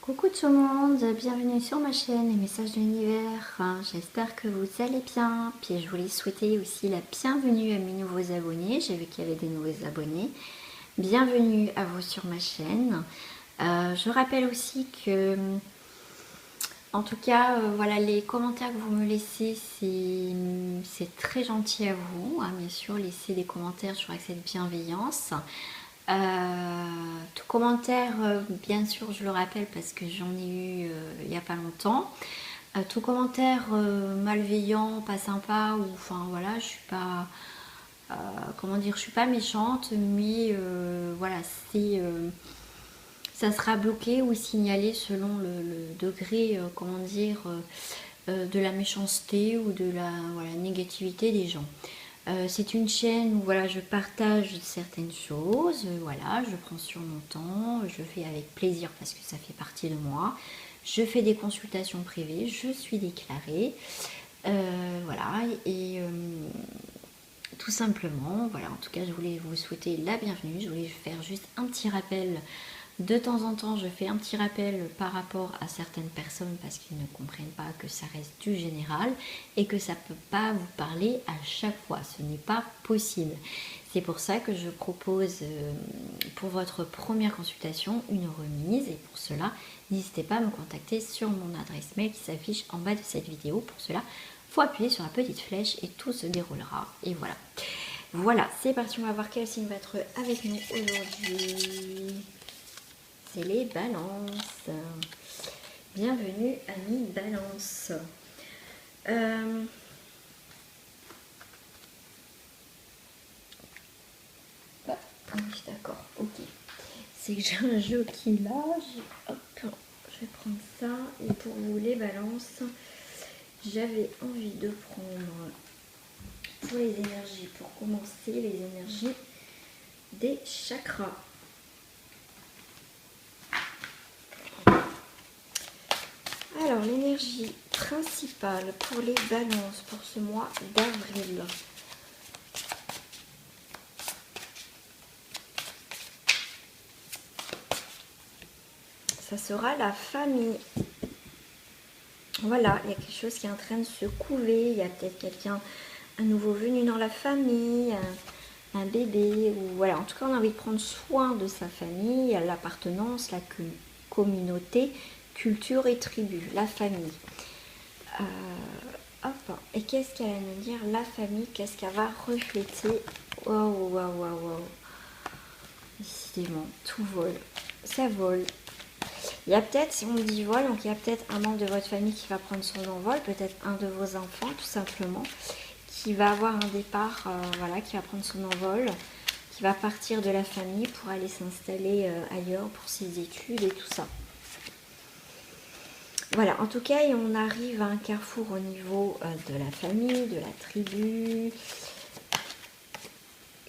Coucou tout le monde, bienvenue sur ma chaîne Les Messages de l'Univers. J'espère que vous allez bien. Puis je voulais souhaiter aussi la bienvenue à mes nouveaux abonnés. J'ai vu qu'il y avait des nouveaux abonnés. Bienvenue à vous sur ma chaîne. Je rappelle aussi que, en tout cas, voilà, les commentaires que vous me laissez, c'est très gentil à vous. Bien sûr, laissez des commentaires, je avec cette bienveillance. Tout commentaire, bien sûr, je le rappelle parce que j'en ai eu il n'y a pas longtemps. Tout commentaire malveillant, pas sympa, ou enfin voilà, je suis pas, comment dire, je suis pas méchante, mais voilà, ça sera bloqué ou signalé selon le degré, comment dire, de la méchanceté ou de la voilà, négativité des gens. C'est une chaîne où voilà, je partage certaines choses, voilà, je prends sur mon temps, je fais avec plaisir parce que ça fait partie de moi. Je fais des consultations privées, je suis déclarée, voilà, et tout simplement, voilà, en tout cas, je voulais vous souhaiter la bienvenue. Je voulais faire juste un petit rappel. De temps en temps, je fais un petit rappel par rapport à certaines personnes parce qu'ils ne comprennent pas que ça reste du général et que ça ne peut pas vous parler à chaque fois. Ce n'est pas possible. C'est pour ça que je propose pour votre première consultation une remise et pour cela, n'hésitez pas à me contacter sur mon adresse mail qui s'affiche en bas de cette vidéo. Pour cela, il faut appuyer sur la petite flèche et tout se déroulera. Et voilà. Voilà, c'est parti, on va voir quel signe va être avec nous aujourd'hui. C'est les balances. Bienvenue, amis balance. Oui, d'accord, ok. C'est que j'ai un jeu qui est là. Hop, je vais prendre ça. Et pour vous, les balances, j'avais envie de prendre pour les énergies, pour commencer, les énergies des chakras. Alors, l'énergie principale pour les balances pour ce mois d'avril. Ça sera la famille. Voilà, il y a quelque chose qui est en train de se couver. Il y a peut-être quelqu'un, un nouveau venu dans la famille, un bébé. Ou voilà, en tout cas, on a envie de prendre soin de sa famille, l'appartenance, la communauté, culture et tribu, la famille. Hop, et qu'est-ce qu'elle va nous dire, la famille, qu'est-ce qu'elle va refléter. Waouh, waouh, waouh, waouh. Décidément, tout vole. Ça vole. Il y a peut-être, si on me dit vol, donc il y a peut-être un membre de votre famille qui va prendre son envol, peut-être un de vos enfants tout simplement, qui va avoir un départ, voilà, qui va prendre son envol, qui va partir de la famille pour aller s'installer ailleurs pour ses études et tout ça. Voilà, en tout cas, on arrive à un carrefour au niveau de la famille, de la tribu.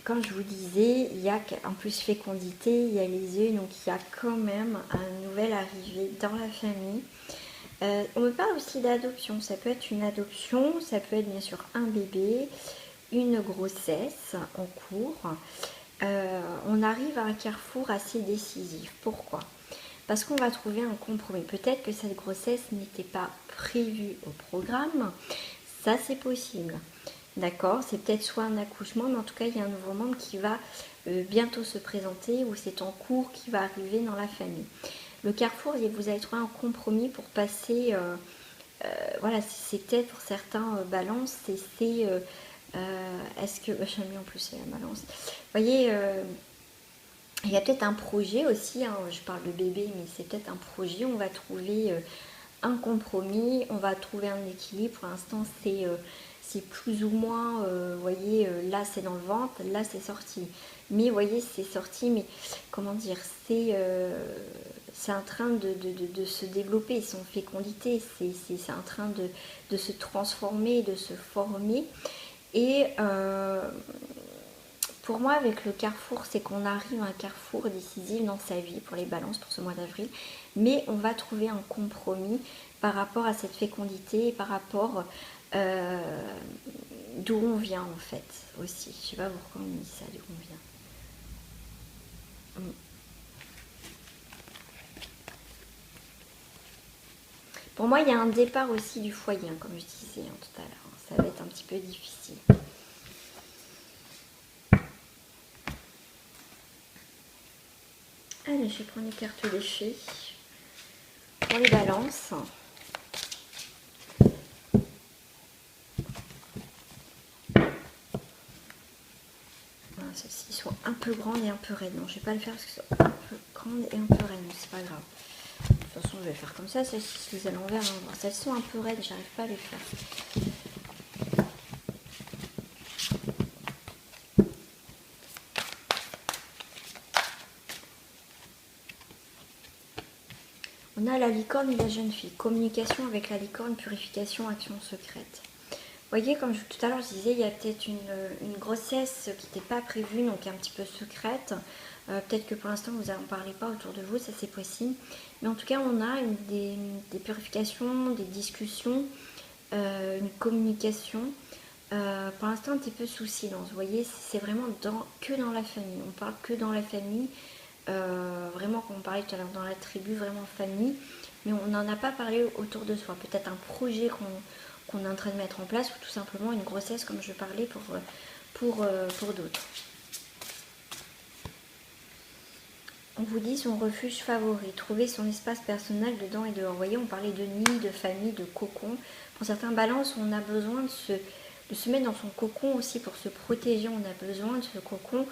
Comme je vous disais, il y a en plus fécondité, il y a les œufs, donc il y a quand même un nouvel arrivé dans la famille. On me parle aussi d'adoption, ça peut être une adoption, ça peut être bien sûr un bébé, une grossesse en cours. On arrive à un carrefour assez décisif. Pourquoi ? Parce qu'on va trouver un compromis. Peut-être que cette grossesse n'était pas prévue au programme, ça c'est possible. D'accord, c'est peut-être soit un accouchement, mais en tout cas, il y a un nouveau membre qui va bientôt se présenter ou c'est en cours qui va arriver dans la famille. Le carrefour, vous allez trouver un compromis pour passer, voilà, c'est peut-être pour certains balances, est-ce que, j'aime bien en plus la balance, vous voyez, il y a peut-être un projet aussi, hein, je parle de bébé, mais c'est peut-être un projet, on va trouver un compromis, on va trouver un équilibre, pour l'instant c'est plus ou moins, vous voyez, là c'est dans le ventre, là c'est sorti. Mais vous voyez, c'est sorti, mais comment dire, c'est en train de se développer, son fécondité, c'est en train de se transformer, de se former. Et pour moi, avec le carrefour, c'est qu'on arrive à un carrefour décisif dans sa vie pour les balances pour ce mois d'avril. Mais on va trouver un compromis par rapport à cette fécondité et par rapport d'où on vient en fait aussi. Je sais pas pourquoi on dit ça, d'où on vient. Pour moi, il y a un départ aussi du foyer, hein, comme je disais tout à l'heure. Ça va être un petit peu difficile. Allez, je vais prendre les cartes d'effet pour les balances. Voilà, celles-ci sont un peu grandes et un peu raides. Non, je ne vais pas le faire parce qu'elles sont un peu grandes et un peu raides, mais c'est pas grave. De toute façon, je vais faire comme ça. Celles-ci, je les ai à l'envers. Hein. Celles sont un peu raides, j'arrive pas à les faire. On a la licorne et la jeune fille. Communication avec la licorne, purification, action secrète. Vous voyez, comme tout à l'heure je disais, il y a peut-être une grossesse qui n'était pas prévue, donc un petit peu secrète. Peut-être que pour l'instant vous n'en parlez pas autour de vous, ça c'est possible. Mais en tout cas, on a des purifications, des discussions, une communication. Pour l'instant, un petit peu sous silence. Vous voyez, c'est vraiment que dans la famille. On parle que dans la famille. Vraiment, comme on parlait tout à l'heure dans la tribu, vraiment famille. Mais on n'en a pas parlé autour de soi. Peut-être un projet qu'on est en train de mettre en place, ou tout simplement une grossesse comme je parlais pour d'autres. On vous dit son refuge favori, trouver son espace personnel dedans et dehors. Vous voyez, on parlait de nid, de famille, de cocon. Pour certains balances, on a besoin de se mettre dans son cocon aussi pour se protéger. On a besoin de ce cocon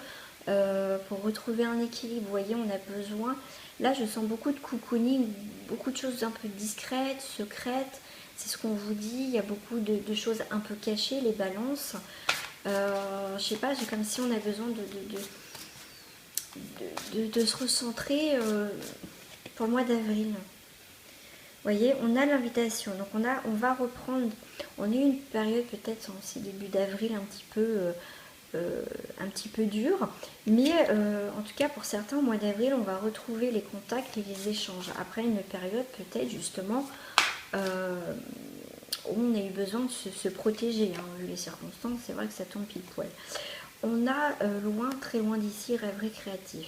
pour retrouver un équilibre. Vous voyez, on a besoin... Là, je sens beaucoup de cocooning, beaucoup de choses un peu discrètes, secrètes. C'est ce qu'on vous dit. Il y a beaucoup de choses un peu cachées, les balances. Je sais pas, c'est comme si on a besoin de se recentrer pour le mois d'avril. Vous voyez, on a l'invitation. Donc on va reprendre. On a eu une période peut-être en ces débuts d'avril un petit peu dur, mais en tout cas pour certains au mois d'avril on va retrouver les contacts et les échanges après une période peut-être justement où on a eu besoin de se protéger, hein, vu les circonstances. C'est vrai que ça tombe pile poil. On a loin, très loin d'ici, rêverie créatif.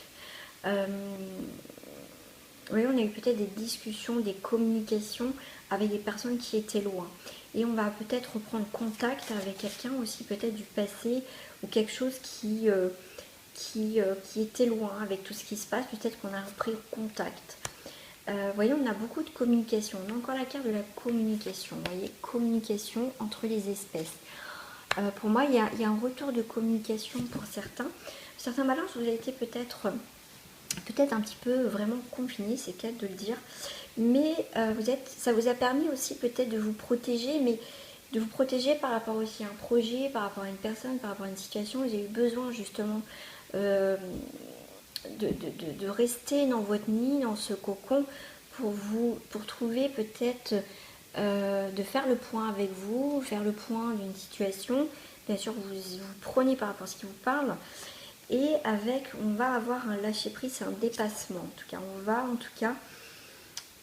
Oui, on a eu peut-être des discussions, des communications avec des personnes qui étaient loin. Et on va peut-être reprendre contact avec quelqu'un aussi, peut-être du passé, ou quelque chose qui était loin avec tout ce qui se passe. Peut-être qu'on a repris contact. Voyez, on a beaucoup de communication. On a encore la carte de la communication. Vous voyez, communication entre les espèces. Pour moi, il y a un retour de communication pour certains. Certains balances, vous avez été peut-être un petit peu vraiment confiné, c'est le cas de le dire. Mais ça vous a permis aussi peut-être de vous protéger, mais de vous protéger par rapport aussi à un projet, par rapport à une personne, par rapport à une situation. Vous avez eu besoin justement de rester dans votre nid, dans ce cocon, pour trouver peut-être de faire le point avec vous, faire le point d'une situation. Bien sûr, vous prenez par rapport à ce qui vous parle. Et on va avoir un lâcher prise, un dépassement. En tout cas,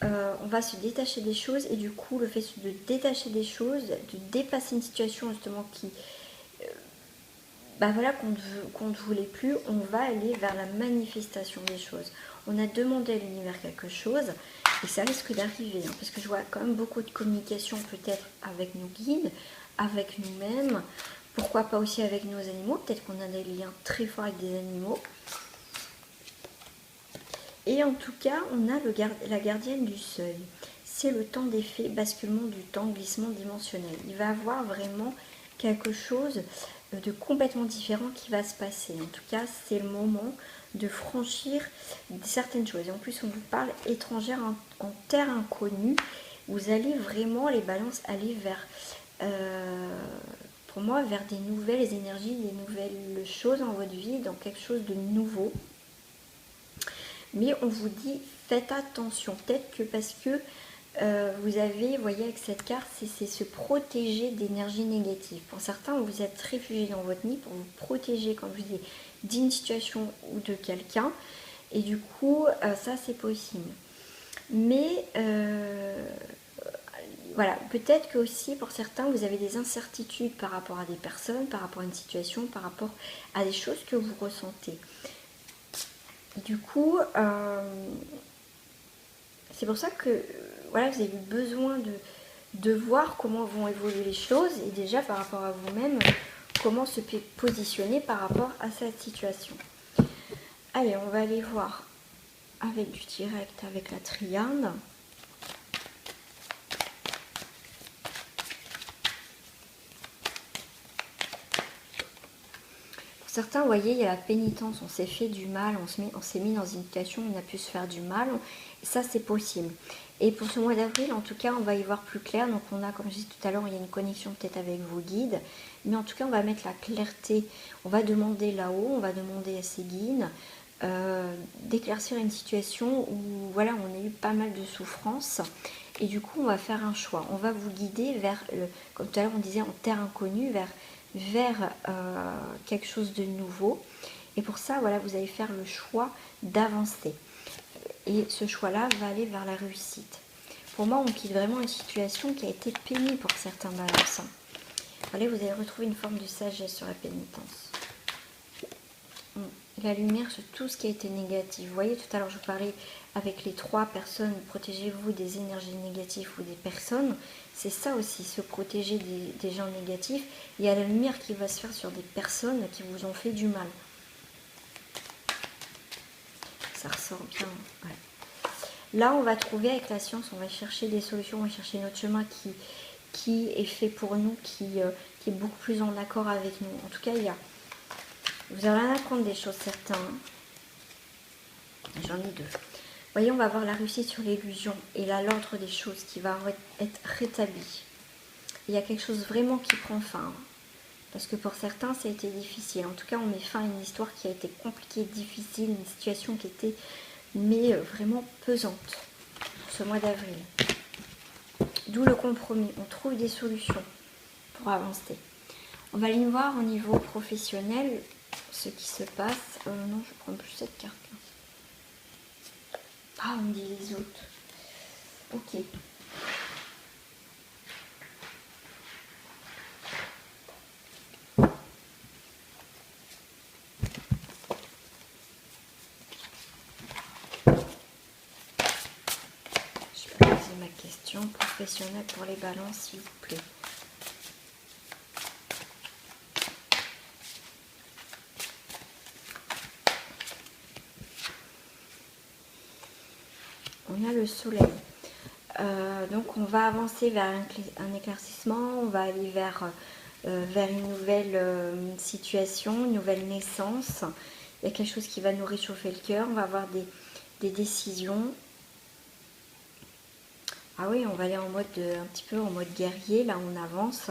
on va se détacher des choses, et du coup, le fait de détacher des choses, de dépasser une situation justement qu'on ne voulait plus, on va aller vers la manifestation des choses. On a demandé à l'univers quelque chose, et ça risque d'arriver, hein, parce que je vois quand même beaucoup de communication peut-être avec nos guides, avec nous-mêmes. Pourquoi pas aussi avec nos animaux? Peut-être qu'on a des liens très forts avec des animaux. Et en tout cas, on a la gardienne du seuil. C'est le temps des fées, basculement du temps, glissement dimensionnel. Il va y avoir vraiment quelque chose de complètement différent qui va se passer. En tout cas, c'est le moment de franchir certaines choses. Et en plus, on vous parle étrangère en terre inconnue. Vous allez vraiment, les balances, aller vers... pour moi, vers des nouvelles énergies, des nouvelles choses dans votre vie, dans quelque chose de nouveau. Mais on vous dit, faites attention. Peut-être que parce que vous avez, vous voyez, avec cette carte, c'est se protéger d'énergie négative. Pour certains, vous êtes réfugié dans votre nid pour vous protéger, comme je dis, d'une situation ou de quelqu'un. Et du coup, ça, c'est possible. Mais... voilà, peut-être que aussi pour certains vous avez des incertitudes par rapport à des personnes, par rapport à une situation, par rapport à des choses que vous ressentez. Du coup, C'est pour ça que voilà, vous avez eu besoin de voir comment vont évoluer les choses et déjà par rapport à vous-même, comment se positionner par rapport à cette situation. Allez, on va aller voir avec du direct, avec la triade. Pour certains, vous voyez, il y a la pénitence, on s'est fait du mal, on s'est mis dans une situation où on a pu se faire du mal. Et ça, c'est possible. Et pour ce mois d'avril, en tout cas, on va y voir plus clair. Donc on a, comme je disais tout à l'heure, il y a une connexion peut-être avec vos guides. Mais en tout cas, on va mettre la clarté. On va demander là-haut, on va demander à ces guides d'éclaircir une situation où voilà, on a eu pas mal de souffrances. Et du coup, on va faire un choix. On va vous guider vers, comme tout à l'heure on disait, en terre inconnue, vers quelque chose de nouveau. Et pour ça, voilà, vous allez faire le choix d'avancer. Et ce choix-là va aller vers la réussite. Pour moi, on quitte vraiment une situation qui a été pénible pour certains balances. Allez, vous allez retrouver une forme de sagesse sur la pénitence. La lumière sur tout ce qui a été négatif. Vous voyez, tout à l'heure, je vous parlais avec les 3 personnes. Protégez-vous des énergies négatives ou des personnes. C'est ça aussi, se protéger des gens négatifs. Il y a la lumière qui va se faire sur des personnes qui vous ont fait du mal. Ça ressort bien. Ouais. Là, on va trouver avec la science, on va chercher des solutions, on va chercher notre chemin qui est fait pour nous, qui est beaucoup plus en accord avec nous. En tout cas, vous allez en apprendre des choses, certains. J'en ai 2. Vous voyez, on va avoir la réussite sur l'illusion et là, l'ordre des choses qui va être rétabli. Il y a quelque chose vraiment qui prend fin. Parce que pour certains, ça a été difficile. En tout cas, on met fin à une histoire qui a été compliquée, difficile, une situation qui était vraiment pesante pour ce mois d'avril. D'où le compromis. On trouve des solutions pour avancer. On va aller voir au niveau professionnel ce qui se passe. Non, je prends plus cette carte là. Ah, on me dit les autres. Ok. Je peux poser ma question professionnelle pour les balances, s'il vous plaît. On a le soleil. Donc on va avancer vers un éclaircissement, on va aller vers une nouvelle situation, une nouvelle naissance. Il y a quelque chose qui va nous réchauffer le cœur, on va avoir des décisions. Ah oui, on va aller en mode un petit peu en mode guerrier, là on avance.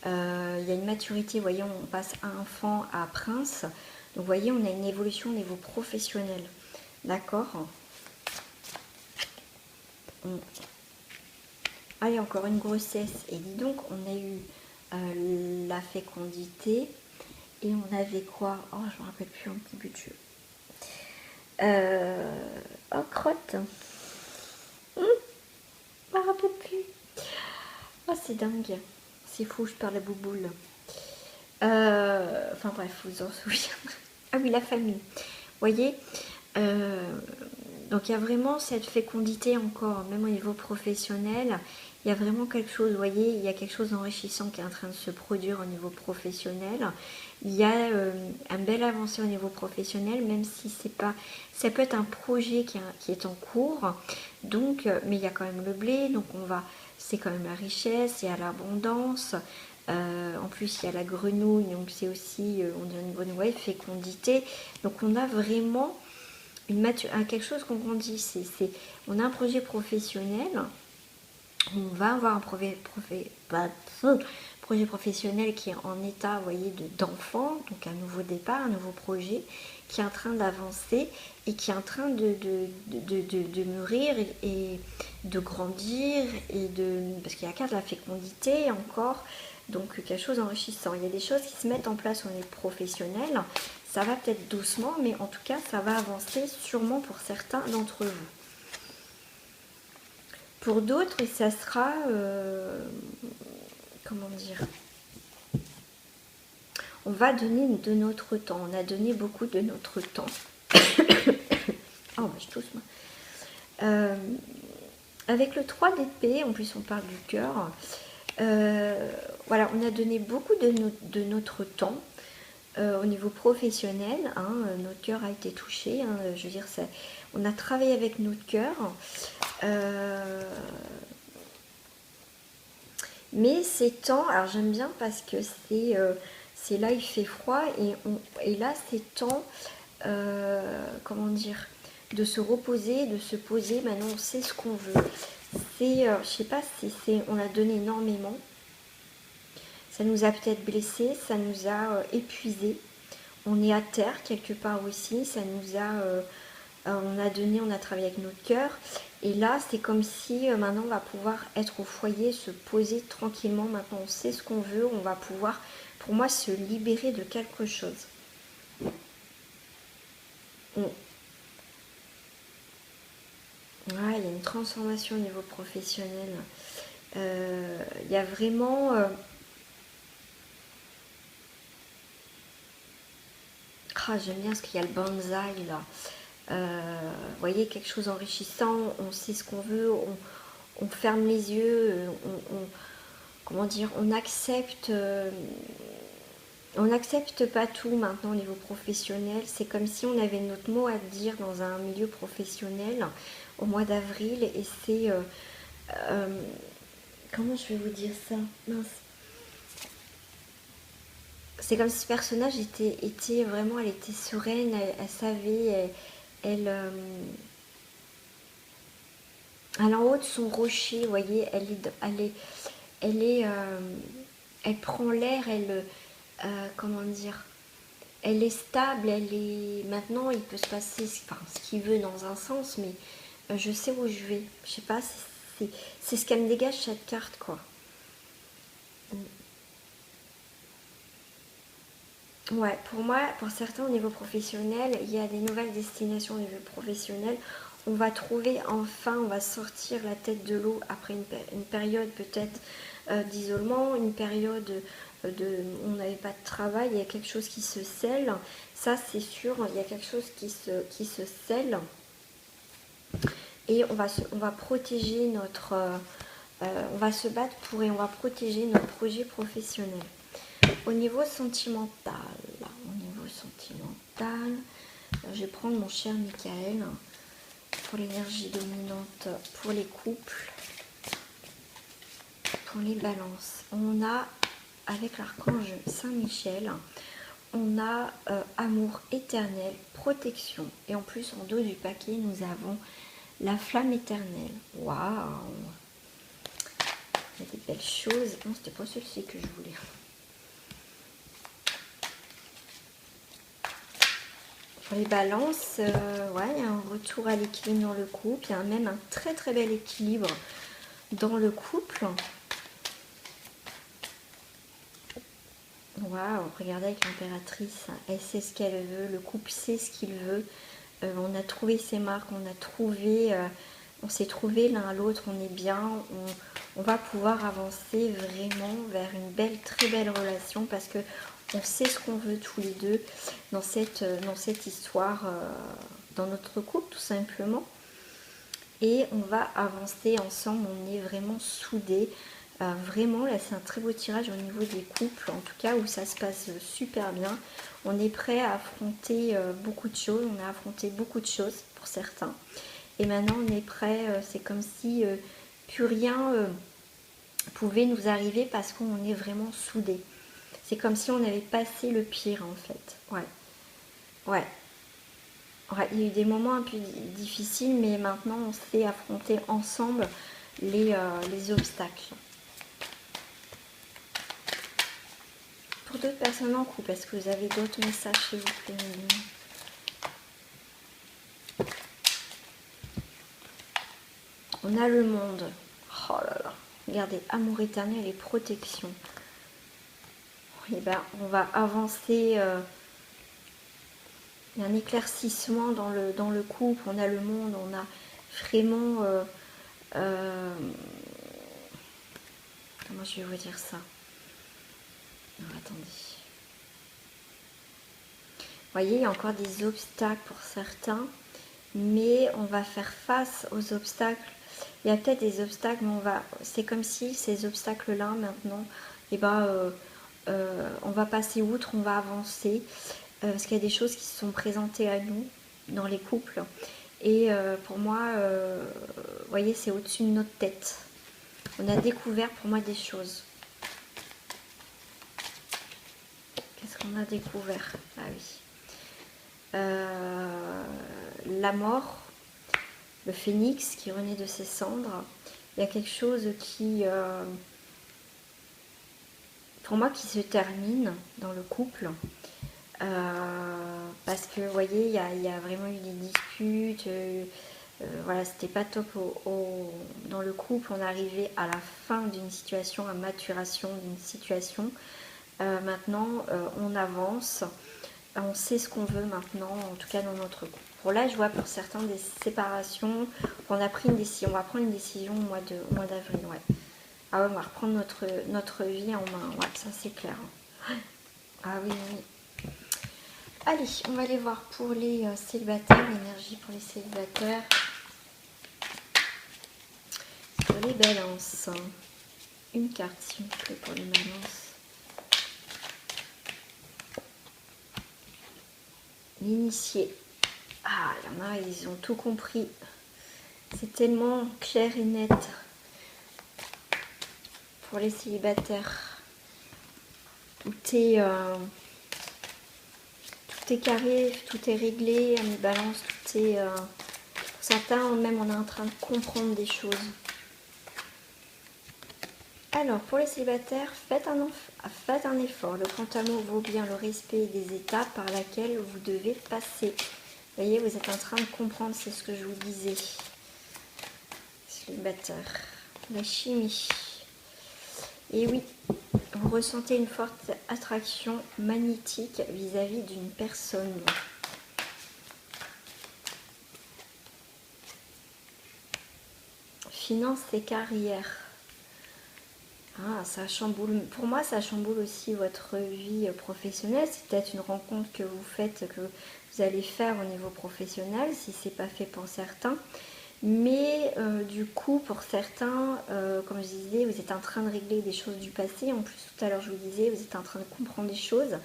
Il y a une maturité, vous voyez, on passe à enfant à prince. Donc vous voyez, on a une évolution au niveau professionnel. D'accord ? Allez, encore une grossesse. Et dis donc, on a eu la fécondité. Et on avait quoi? Oh, je me rappelle plus un petit but de jeu. Oh, crotte. Je me rappelle plus. Oh, c'est dingue. C'est fou, je perds la bouboule. Enfin bref, vous en souvenez. Ah oui, la famille. Vous voyez, donc il y a vraiment cette fécondité encore, même au niveau professionnel. Il y a vraiment quelque chose, vous voyez, il y a quelque chose d'enrichissant qui est en train de se produire au niveau professionnel. Il y a un bel avancée au niveau professionnel, même si c'est pas, ça peut être un projet qui est en cours. Donc, mais il y a quand même le blé, donc c'est quand même la richesse, il y a l'abondance. En plus, il y a la grenouille, donc c'est aussi, on dit une grenouille, fécondité. Donc, on a vraiment quelque chose qu'on grandit. On a un projet professionnel. On va avoir un projet professionnel qui est en état, vous voyez, d'enfant, donc un nouveau départ, un nouveau projet qui est en train d'avancer et qui est en train de mûrir et de grandir parce qu'il y a qu'à de la fécondité encore, donc quelque chose d'enrichissant. Il y a des choses qui se mettent en place au niveau professionnel. Ça va peut-être doucement, mais en tout cas, ça va avancer sûrement pour certains d'entre vous. Pour d'autres, ça sera, comment dire, on va donner de notre temps. On a donné beaucoup de notre temps. Oh, bah, je tousse, moi. Avec le 3 d'épée, en plus on parle du cœur, voilà, on a donné beaucoup de notre temps au niveau professionnel, hein, notre cœur a été touché, hein, je veux dire, ça, on a travaillé avec notre cœur, mais ces temps, alors j'aime bien parce que c'est là il fait froid et là c'est temps, comment dire, de se reposer, de se poser. Maintenant on sait ce qu'on veut. C'est, je sais pas si c'est, on a donné énormément. Ça nous a peut-être blessés, ça nous a épuisés. On est à terre quelque part aussi. Ça nous a, on a donné, on a travaillé avec notre cœur. Et là, c'est comme si maintenant on va pouvoir être au foyer, se poser tranquillement. Maintenant, on sait ce qu'on veut. On va pouvoir, pour moi, se libérer de quelque chose. Ouais, il y a une transformation au niveau professionnel. Il y a vraiment... j'aime bien ce qu'il y a le bonsaï là. Vous voyez, quelque chose enrichissant, on sait ce qu'on veut, on ferme les yeux, comment dire, on n'accepte pas tout maintenant au niveau professionnel. C'est comme si on avait notre mot à dire dans un milieu professionnel au mois d'avril et c'est comment je vais vous dire ça, mince. C'est comme si ce personnage était vraiment, elle était sereine, elle savait, elle est en haut de son rocher, vous voyez, elle prend l'air, comment dire, elle est stable, elle est, maintenant il peut se passer, enfin, ce qu'il veut dans un sens, mais je sais où je vais, je sais pas, c'est ce qu'elle me dégage cette carte, quoi. Ouais, pour moi, pour certains au niveau professionnel, il y a des nouvelles destinations au niveau professionnel. On va trouver enfin, on va sortir la tête de l'eau après une période peut-être d'isolement, une période on n'avait pas de travail, il y a quelque chose qui se scelle. Ça, c'est sûr, il y a quelque chose qui se scelle. Et on va protéger notre... on va se battre pour et on va protéger notre projet professionnel. Au niveau sentimental, je vais prendre mon cher Michael pour l'énergie dominante, pour les couples, pour les balances. On a, avec l'archange Saint-Michel, on a amour éternel, protection. Et en plus, en dos du paquet, nous avons la flamme éternelle. Waouh! Il y a des belles choses. Non, c'était pas celui-ci que je voulais. Pour les balances, ouais, il y a un retour à l'équilibre dans le couple. Il y a même un très très bel équilibre dans le couple. Waouh, regardez avec l'impératrice. Elle sait ce qu'elle veut, le couple sait ce qu'il veut. On a trouvé ses marques, on s'est trouvé l'un à l'autre, on est bien. On va pouvoir avancer vraiment vers une belle, très belle relation parce que on sait ce qu'on veut tous les deux dans cette histoire, dans notre couple tout simplement. Et on va avancer ensemble, on est vraiment soudés. Vraiment, là c'est un très beau tirage au niveau des couples, en tout cas où ça se passe super bien. On est prêt à affronter beaucoup de choses, on a affronté beaucoup de choses pour certains. Et maintenant on est prêt, c'est comme si plus rien pouvait nous arriver parce qu'on est vraiment soudés. C'est comme si on avait passé le pire en fait. Ouais. Ouais. Ouais, il y a eu des moments un peu difficiles, mais maintenant on sait affronter ensemble les obstacles. Pour d'autres personnes en couple, est-ce que vous avez d'autres messages s'il vous plaît? On a le monde. Oh là là. Regardez, amour éternel et protection. Et ben, on va avancer. Il y a un éclaircissement dans le couple. On a le monde. On a vraiment. Comment je vais vous dire ça? Alors, attendez. Vous voyez, il y a encore des obstacles pour certains, mais on va faire face aux obstacles il y a peut-être des obstacles, mais c'est comme si ces obstacles-là, maintenant, et on va passer outre, on va avancer, parce qu'il y a des choses qui se sont présentées à nous dans les couples. Et pour moi, vous voyez, c'est au-dessus de notre tête. On a découvert pour moi des choses. Qu'est-ce qu'on a découvert? Ah oui. La mort, le phénix qui renaît de ses cendres. Il y a quelque chose qui, pour moi, qui se termine dans le couple. Parce que vous voyez, il y a vraiment eu des disputes, voilà, c'était pas top dans le couple. On arrivait à la fin d'une situation, à maturation d'une situation. Maintenant, on avance, on sait ce qu'on veut maintenant, en tout cas dans notre couple. Pour là, je vois pour certains des séparations, on a pris une décision, on va prendre une décision au mois d'avril, ouais. Ah ouais, on va reprendre notre vie en main, ouais, ça c'est clair. Ah oui, oui. Allez, on va aller voir pour les célibataires, l'énergie pour les célibataires. Pour les balances. Une carte, s'il vous plaît, pour les balances. L'initié. Ah, il y en a, ils ont tout compris. C'est tellement clair et net pour les célibataires. Tout est carré, tout est réglé, à mes balances, tout est... pour certains, même, on est en train de comprendre des choses. Alors, pour les célibataires, faites un effort. Le grand amour vaut bien le respect des étapes par lesquelles vous devez passer. Vous voyez, vous êtes en train de comprendre, c'est ce que je vous disais. Célibataire, la chimie. Et oui, vous ressentez une forte attraction magnétique vis-à-vis d'une personne. Finances et carrière. Ah, ça chamboule. Pour moi, ça chamboule aussi votre vie professionnelle. C'est peut-être une rencontre que vous faites, que vous allez faire au niveau professionnel, si c'est pas fait pour certains. Mais du coup, pour certains, comme je disais, vous êtes en train de régler des choses du passé. En plus, tout à l'heure, je vous disais, vous êtes en train de comprendre des choses.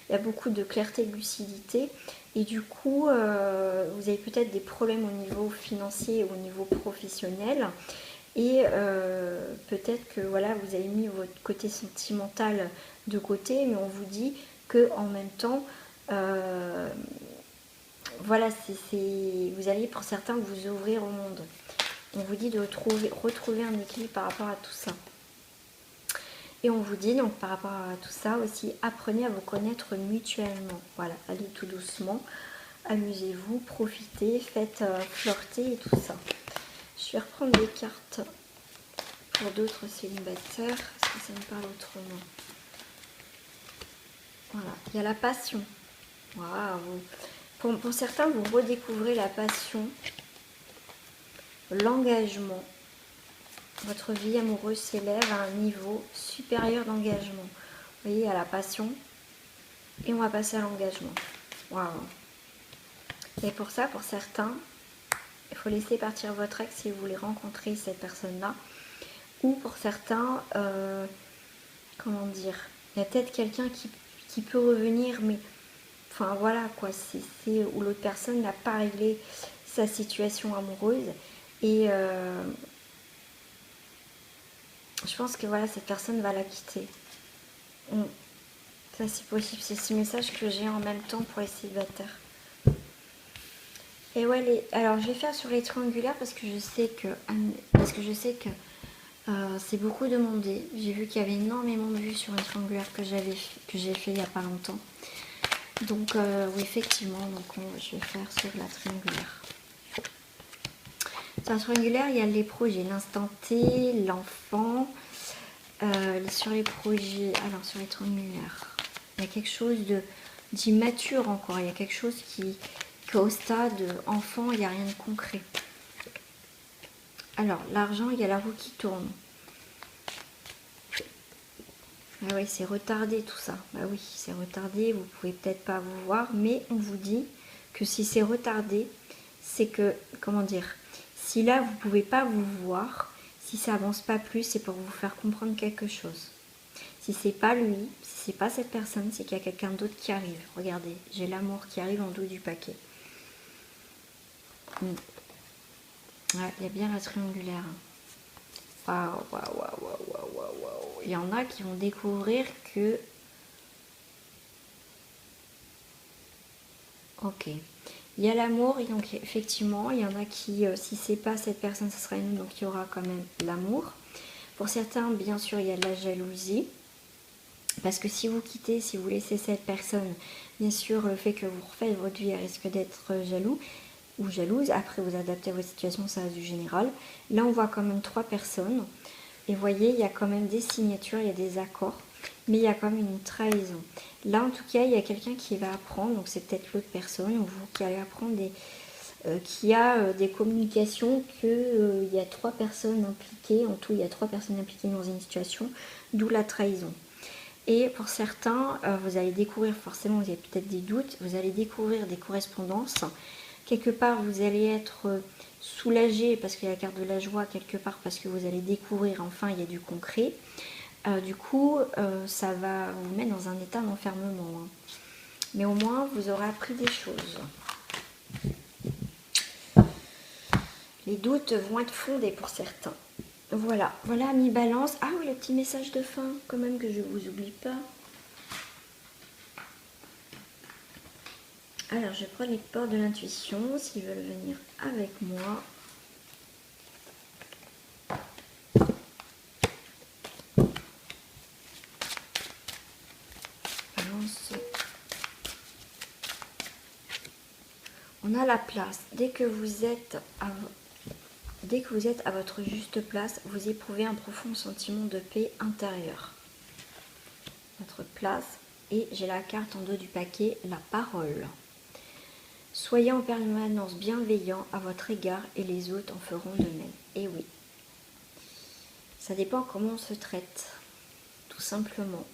Il y a beaucoup de clarté, de lucidité. Et du coup, vous avez peut-être des problèmes au niveau financier ou au niveau professionnel. Et peut-être que voilà, vous avez mis votre côté sentimental de côté, mais on vous dit que en même temps, voilà, vous allez pour certains vous ouvrir au monde. On vous dit de retrouver un équilibre par rapport à tout ça. Et on vous dit donc par rapport à tout ça aussi, apprenez à vous connaître mutuellement. Voilà, allez tout doucement, amusez-vous, profitez, faites flirter et tout ça. Je vais reprendre des cartes pour d'autres célibataires, parce que ça me parle autrement. Voilà, il y a la passion. Waouh. Pour certains, vous redécouvrez la passion, l'engagement. Votre vie amoureuse s'élève à un niveau supérieur d'engagement. Vous voyez, il y a la passion et on va passer à l'engagement. Waouh. Et pour ça, pour certains, il faut laisser partir votre ex si vous voulez rencontrer cette personne-là. Ou pour certains, comment dire, il y a peut-être quelqu'un qui peut revenir, mais enfin voilà quoi, c'est où l'autre personne n'a pas réglé sa situation amoureuse. Et je pense que voilà, cette personne va la quitter. Ça c'est possible, c'est ce message que j'ai en même temps pour les célibataires. Et ouais, alors je vais faire sur les triangulaires parce que je sais que c'est beaucoup demandé. J'ai vu qu'il y avait énormément de vues sur un triangulaire que j'ai fait il n'y a pas longtemps. Donc oui, effectivement, je vais faire sur la triangulaire. Sur la triangulaire, il y a les projets, l'instant T, l'enfant. Sur les projets, alors sur les triangulaires, il y a quelque chose d'immature encore. Il y a quelque chose qu'au stade enfant, il n'y a rien de concret. Alors, l'argent, il y a la roue qui tourne. Ah oui, c'est retardé tout ça. Bah oui, c'est retardé, vous pouvez peut-être pas vous voir, mais on vous dit que si c'est retardé, c'est que, comment dire, Si là, vous ne pouvez pas vous voir, si ça avance pas plus, c'est pour vous faire comprendre quelque chose. Si c'est pas lui, si c'est pas cette personne, c'est qu'il y a quelqu'un d'autre qui arrive. Regardez, j'ai l'amour qui arrive en dos du paquet. Ouais, il y a bien la triangulaire. Waouh, waouh, waouh, waouh, waouh, waouh. Il y en a qui vont découvrir que... Ok. Il y a l'amour, et donc effectivement, il y en a qui, si c'est pas cette personne, ce sera une autre, donc il y aura quand même l'amour. Pour certains, bien sûr, il y a de la jalousie. Parce que si vous quittez, si vous laissez cette personne, bien sûr, le fait que vous refaites votre vie, elle risque d'être jaloux ou jalouse. Après, vous adaptez à votre situation, ça reste du général. Là, on voit quand même 3 personnes. Et vous voyez, il y a quand même des signatures, il y a des accords. Mais il y a quand même une trahison. Là, en tout cas, il y a quelqu'un qui va apprendre. Donc, c'est peut-être l'autre personne, ou vous qui allez apprendre qu'il y a des communications, qu'il y a 3 personnes impliquées. En tout, il y a 3 personnes impliquées dans une situation, d'où la trahison. Et pour certains, vous allez découvrir, forcément vous avez peut-être des doutes, vous allez découvrir des correspondances. Quelque part, vous allez être soulagé parce qu'il y a la carte de la joie, quelque part parce que vous allez découvrir, enfin, il y a du concret. Du coup, ça va vous mettre dans un état d'enfermement. Mais au moins, vous aurez appris des choses. Les doutes vont être fondés pour certains. Voilà, voilà mi balance. Ah oui, le petit message de fin, quand même, que je ne vous oublie pas. Alors, je prends les portes de l'intuition, s'ils veulent venir avec moi. Balance. On a la place. Dès que vous êtes à votre juste place, vous éprouvez un profond sentiment de paix intérieure. Votre place. Et j'ai la carte en dos du paquet, la parole. Soyez en permanence bienveillant à votre égard et les autres en feront de même. Et oui, ça dépend comment on se traite, tout simplement.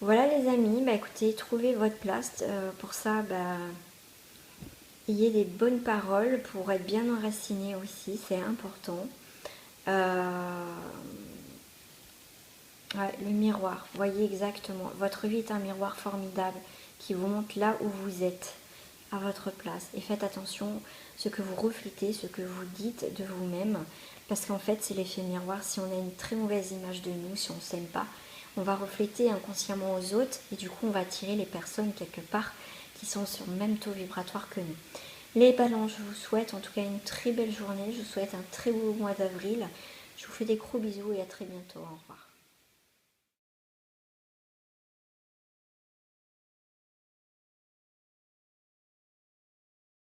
Voilà les amis, bah écoutez, trouvez votre place. Pour ça, ayez des bonnes paroles pour être bien enraciné aussi, c'est important. Ouais, le miroir, voyez exactement. Votre vie est un miroir formidable qui vous montre là où vous êtes, à votre place. Et faites attention ce que vous reflétez, ce que vous dites de vous-même. Parce qu'en fait, c'est l'effet miroir. Si on a une très mauvaise image de nous, si on ne s'aime pas, on va refléter inconsciemment aux autres. Et du coup, on va attirer les personnes quelque part qui sont sur le même taux vibratoire que nous. Les balances, je vous souhaite en tout cas une très belle journée. Je vous souhaite un très beau mois d'avril. Je vous fais des gros bisous et à très bientôt. Au revoir.